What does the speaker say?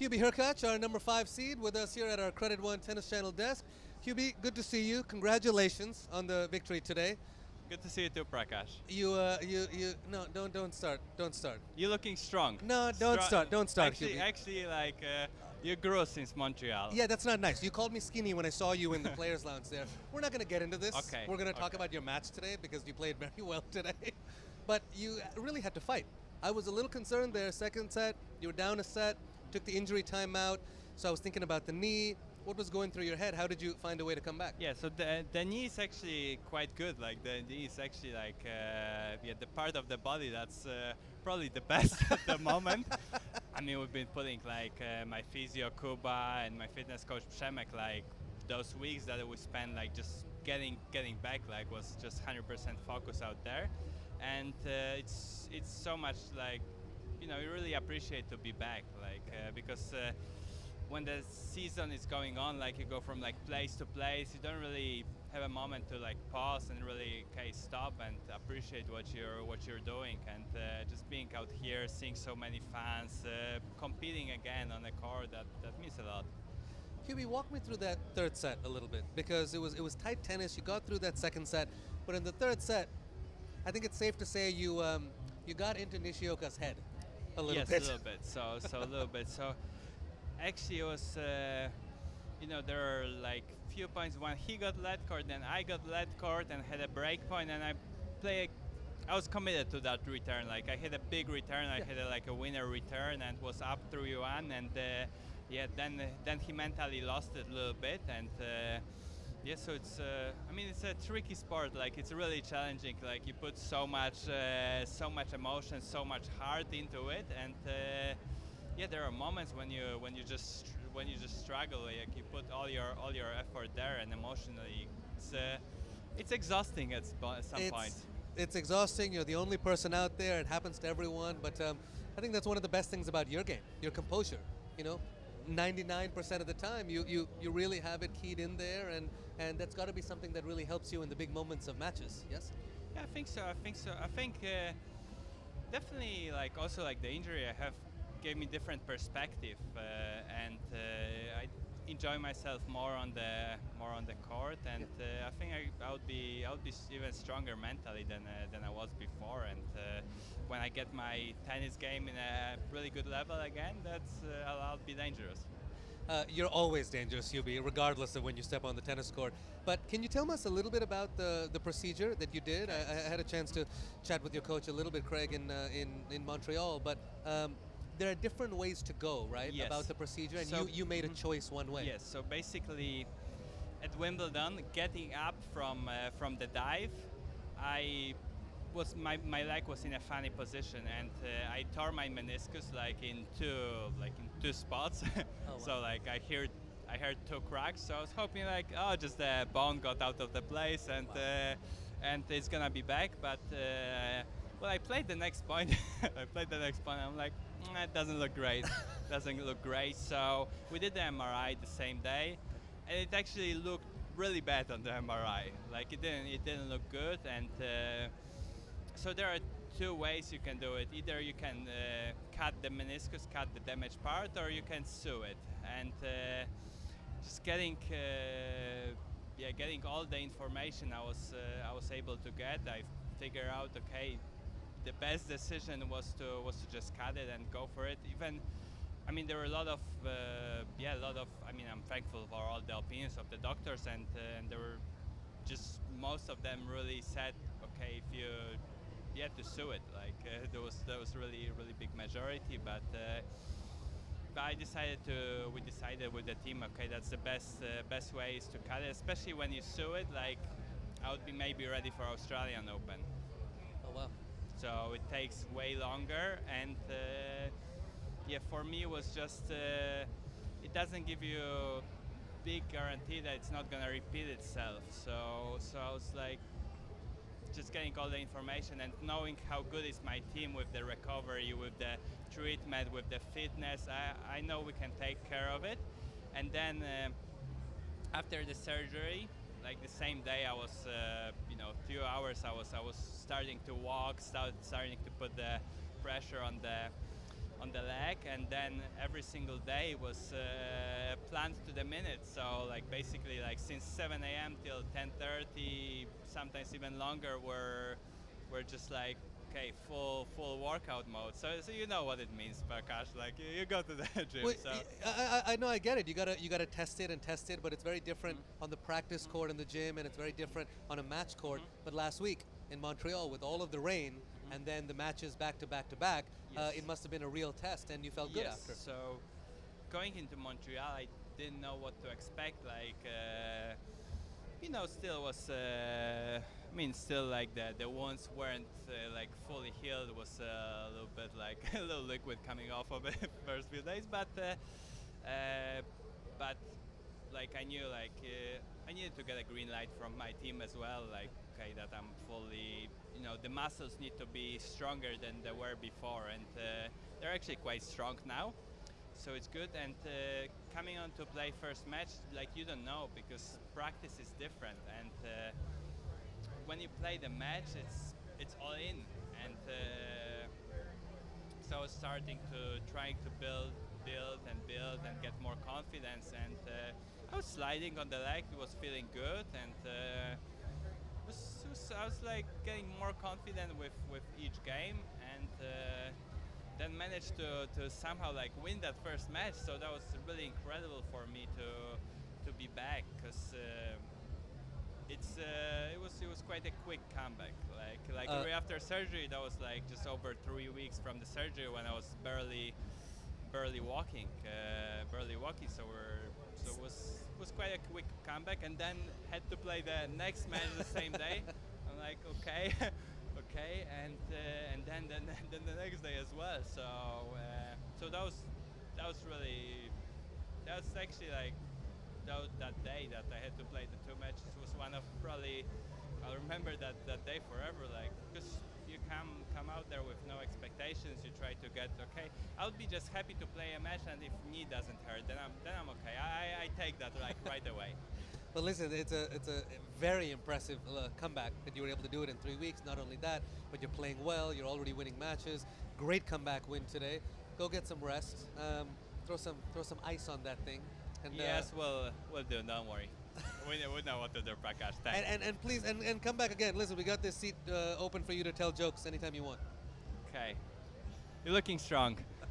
Hubert Hurkacz, our number 5 seed, with us here at our Credit One Tennis Channel desk. Hubie, good to see you. Congratulations on the victory today. Good to see you too, Prakash. No, don't start. You're looking strong. No, don't start, Actually, Hubie. you grew since Montreal. Yeah, that's not nice. You called me skinny when I saw you in the players' lounge there. We're not going to get into this. Okay. We're going to talk about your match today because you played very well today. But you really had to fight. I was a little concerned there. Second set, you were down a set, took the injury time out. So I was thinking about the knee. What was going through your head? How did you find a way to come back? Yeah, so the knee is actually quite good. Like the knee is actually the part of the body that's probably the best at the moment. I mean, we've been putting my physio Kuba and my fitness coach Przemek, those weeks that we spent just getting back, was just 100% focus out there, and it's so much you really appreciate to be back, because. When the season is going on, you go from place to place, you don't really have a moment to pause and really stop and appreciate what you're doing. And just being out here, seeing so many fans, competing again on the court, that means a lot. Hubie, walk me through that third set a little bit, because it was tight tennis. You got through that second set, but in the third set, I think it's safe to say you got into Nishioka's head a little bit. Yes, a little bit. So a little bit. So. Actually, it was, there are few points when he got lead court, then I got lead court and had a break point, and I was committed to that return. I hit a big return, I hit a winner return and was up 3-1, and then he mentally lost it a little bit, and so it's, it's a tricky sport. It's really challenging. You put so much emotion, so much heart into it, and. There are moments when you just struggle. You put all your effort there, and emotionally, it's exhausting at some point. It's exhausting. You're the only person out there. It happens to everyone. But I think that's one of the best things about your game, your composure. 99% of the time, you really have it keyed in there, and that's got to be something that really helps you in the big moments of matches. Yes. Yeah, I think so. I think definitely also the injury I have. Gave me different perspective, and I enjoy myself more on the court, and I think I would be even stronger mentally than I was before, and when I get my tennis game in a really good level again, I'll be dangerous. You're always dangerous, Hubie, regardless of when you step on the tennis court. But can you tell us a little bit about the procedure that you did? I had a chance to chat with your coach a little bit, Craig, in Montreal, but. There are different ways to go, right? Yes. About the procedure, and so, you made a choice one way. Yes. So basically, at Wimbledon, getting up from the dive, my leg was in a funny position, and I tore my meniscus in two spots. Oh, wow. So I heard two cracks. So I was hoping just the bone got out of the place, and wow. And it's gonna be back, but. I played the next point. I'm like, it doesn't look great. So we did the MRI the same day, and it actually looked really bad on the MRI. It didn't look good, and so there are two ways you can do it. Either you can cut the meniscus, cut the damaged part, or you can sew it. And just getting all the information I was able to get, I figured out, okay, the best decision was to just cut it and go for it. Even, there were a lot of, I'm thankful for all the opinions of the doctors, and there were just most of them really said, okay, if you had to sue it, there was really big majority, but we decided with the team, okay, that's the best way is to cut it, especially when you sue it. I would be maybe ready for Australian Open. Oh wow. So it takes way longer, and for me it was just it doesn't give you a big guarantee that it's not gonna repeat itself. So I was just getting all the information and knowing how good is my team with the recovery, with the treatment, with the fitness. I know we can take care of it. And then after the surgery, the same day, I was, few hours, I was starting to walk, starting to put the pressure on on the leg, and then every single day was planned to the minute. So like basically like since 7 a.m. till 10:30, sometimes even longer, we're just like okay, full workout mode. So you know what it means, Prakash. Like you go to the gym. Well, So I know, I get it. You gotta test it and test it, but it's very different on the practice court in the gym, and it's very different on a match court. But last week in Montreal, with all of the rain and then the matches back to back to back, Yes. it must have been a real test, and you felt good yes. after. So going into Montreal, I didn't know what to expect. Like still was. I mean, still like the wounds weren't like fully healed. It was a little bit like a little liquid coming off of it first few days, but like I knew like I needed to get a green light from my team as well. Like okay, that I'm fully, the muscles need to be stronger than they were before, and they're actually quite strong now. So it's good, and coming on to play first match, like you don't know because practice is different, and when you play the match, it's all in, and so I was starting to trying to build and get more confidence, and I was sliding on the leg. It was feeling good, and I was like getting more confident with each game, and then managed to somehow like win that first match. So that was really incredible for me to be back, because it was quite a quick comeback. Like right after surgery, that was like just over 3 weeks from the surgery when I was barely walking. So it was quite a quick comeback, and then had to play the next match the same day. I'm like okay, okay, and then the next day as well. So that was actually like that day that I had to play the two matches was one of probably I'll remember that day forever. Like because you come out there with no expectations, you try to get okay. I'll be just happy to play a match, and if knee doesn't hurt, then I'm okay. I take that like right away. But listen, it's a very impressive comeback that you were able to do it in 3 weeks. Not only that, but you're playing well. You're already winning matches. Great comeback win today. Go get some rest. Throw some ice on that thing. And, yes, we'll do. Don't worry. we know what to do, Prakash. Thanks. And please and come back again. Listen, we got this seat open for you to tell jokes anytime you want. Okay. You're looking strong.